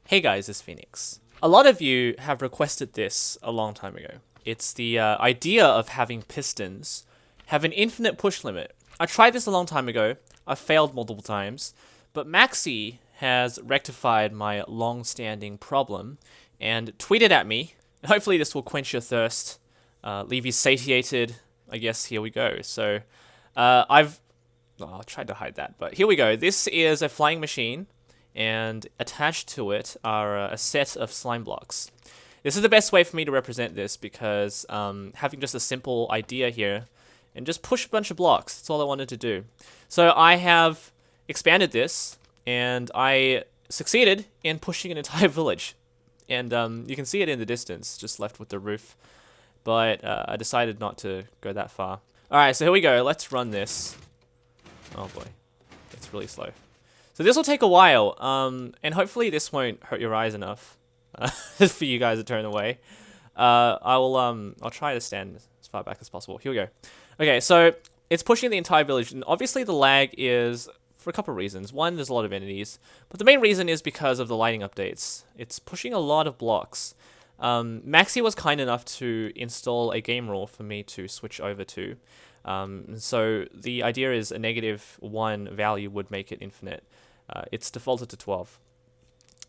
Hey guys, it's Phoenix. A lot of you have requested this a long time ago. It's the idea of having pistons have an infinite push limit. I tried this a long time ago. I failed multiple times, but Maxi has rectified my long-standing problem and tweeted at me. Hopefully this will quench your thirst, leave you satiated. I guess here we go. So I tried to hide that, but here we go. This is a flying machine, and attached to it are a set of slime blocks. This is the best way for me to represent this because having just a simple idea here and just push a bunch of blocks, that's all I wanted to do. So I have expanded this and I succeeded in pushing an entire village. And you can see it in the distance, just left with the roof. But I decided not to go that far. Alright, so here we go. Let's run this. Oh boy, it's really slow. So this will take a while, and hopefully this won't hurt your eyes enough for you guys to turn away. I'll try to stand as far back as possible. Here we go. Okay, so it's pushing the entire village, and obviously the lag is for a couple of reasons. One, there's a lot of entities, but the main reason is because of the lighting updates. It's pushing a lot of blocks. Maxi was kind enough to install a game rule for me to switch over to. So the idea is a -1 value would make it infinite. It's defaulted to 12.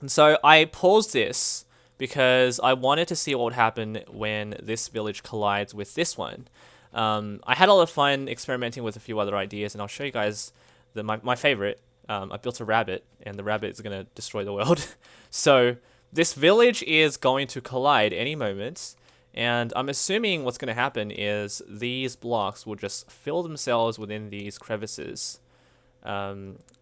And so I paused this because I wanted to see what would happen when this village collides with this one. I had a lot of fun experimenting with a few other ideas, and I'll show you guys my favorite. I built a rabbit, and the rabbit is going to destroy the world. So this village is going to collide any moment, and I'm assuming what's going to happen is these blocks will just fill themselves within these crevices.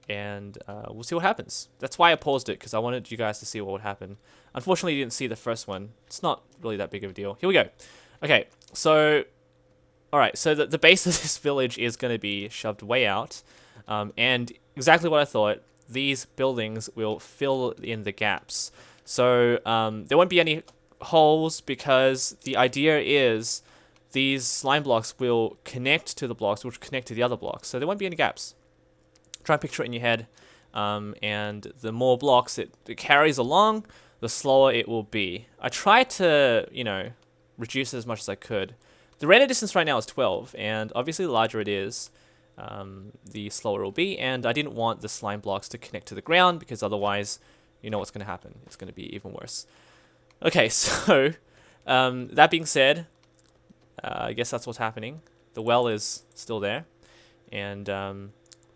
And we'll see what happens. That's why I paused it, because I wanted you guys to see what would happen. Unfortunately, you didn't see the first one. It's not really that big of a deal. Here we go. Okay, so... Alright, so the base of this village is going to be shoved way out. And exactly what I thought, these buildings will fill in the gaps. So there won't be any holes, because the idea is these slime blocks will connect to the blocks, which connect to the other blocks. So there won't be any gaps. Try and picture it in your head, and the more blocks it carries along, the slower it will be. I tried to, reduce it as much as I could. The render distance right now is 12, and obviously the larger it is, the slower it will be, and I didn't want the slime blocks to connect to the ground, because otherwise, you know what's going to happen. It's going to be even worse. Okay, so, that being said, I guess that's what's happening. The well is still there, and...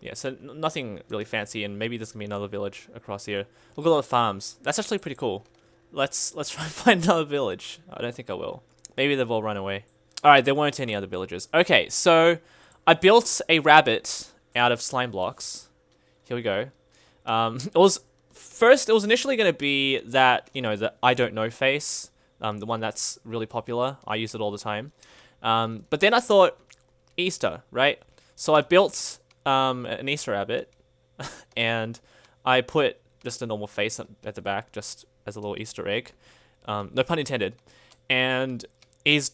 yeah, so nothing really fancy, and maybe there's gonna be another village across here. Look at all the farms. That's actually pretty cool. Let's try and find another village. I don't think I will. Maybe they've all run away. Alright, there weren't any other villagers. Okay, so I built a rabbit out of slime blocks. Here we go. It was initially gonna be that, the I don't know face. The one that's really popular. I use it all the time. But then I thought, Easter, right? So I built an Easter rabbit, and I put just a normal face at the back, just as a little Easter egg. No pun intended. And he's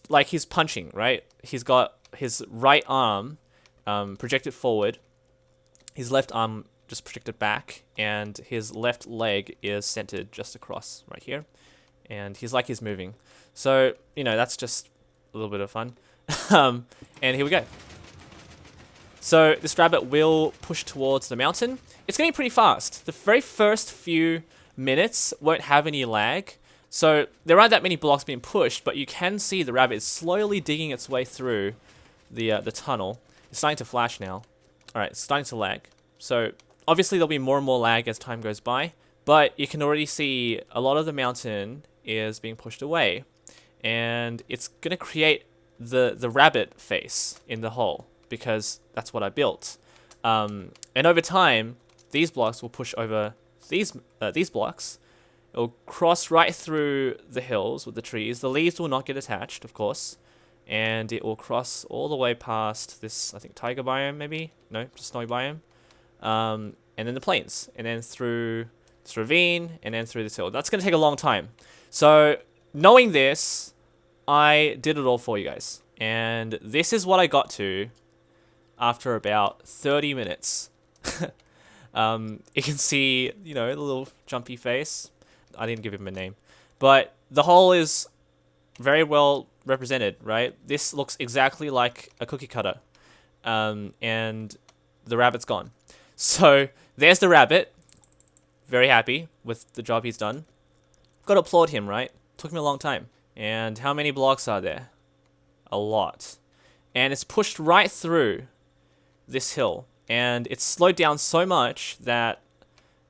punching, right? He's got his right arm projected forward, his left arm just projected back, and his left leg is centered just across right here. And he's moving. So, that's just a little bit of fun. And here we go. So this rabbit will push towards the mountain. It's going to be pretty fast. The very first few minutes won't have any lag. So there aren't that many blocks being pushed, but you can see the rabbit is slowly digging its way through the tunnel. It's starting to flash now. Alright, it's starting to lag. So obviously there'll be more and more lag as time goes by, but you can already see a lot of the mountain is being pushed away. And it's going to create the rabbit face in the hole, because that's what I built. And over time, these blocks will push over these blocks. It'll cross right through the hills with the trees. The leaves will not get attached, of course. And it will cross all the way past this, I think, tiger biome, maybe? No, just snowy biome. And then the plains. And then through this ravine, and then through this hill. That's going to take a long time. So, knowing this, I did it all for you guys. And this is what I got to after about 30 minutes. You can see, the little jumpy face. I didn't give him a name. But the hole is very well represented, right? This looks exactly like a cookie cutter. And the rabbit's gone. So there's the rabbit. Very happy with the job he's done. Got to applaud him, right? Took me a long time. And how many blocks are there? A lot. And it's pushed right through this hill. And it's slowed down so much that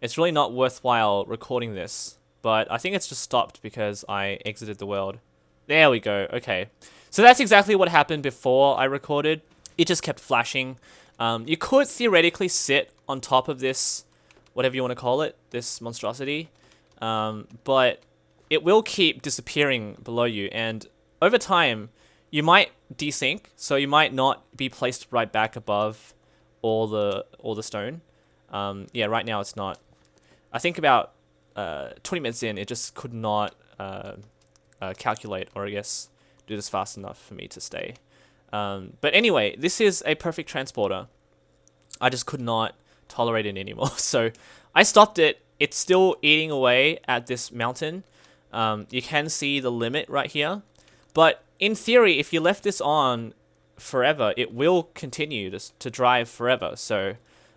it's really not worthwhile recording this. But I think it's just stopped because I exited the world. There we go. Okay. So that's exactly what happened before I recorded. It just kept flashing. You could theoretically sit on top of this, whatever you want to call it, this monstrosity. But it will keep disappearing below you. And over time, you might desync. So you might not be placed right back above all the stone. Yeah, right now it's not. I think about 20 minutes in, it just could not calculate, or I guess do this fast enough for me to stay. But anyway, this is a perfect transporter. I just could not tolerate it anymore. So I stopped it. It's still eating away at this mountain. You can see the limit right here. But in theory, if you left this on forever, it will continue to drive forever. So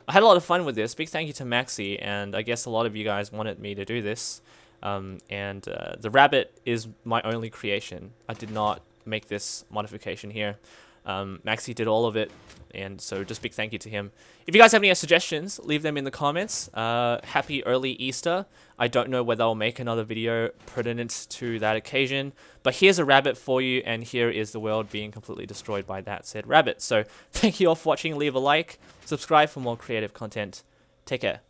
I had a lot of fun with this. Big thank you to Maxi, and I guess a lot of you guys wanted me to do this. The rabbit is my only creation. I did not make this modification here. Maxi did all of it, and so just big thank you to him. If you guys have any suggestions, leave them in the comments. Happy early Easter. I don't know whether I'll make another video pertinent to that occasion, but here's a rabbit for you, and here is the world being completely destroyed by that said rabbit. So thank you all for watching. Leave a like, subscribe for more creative content. Take care.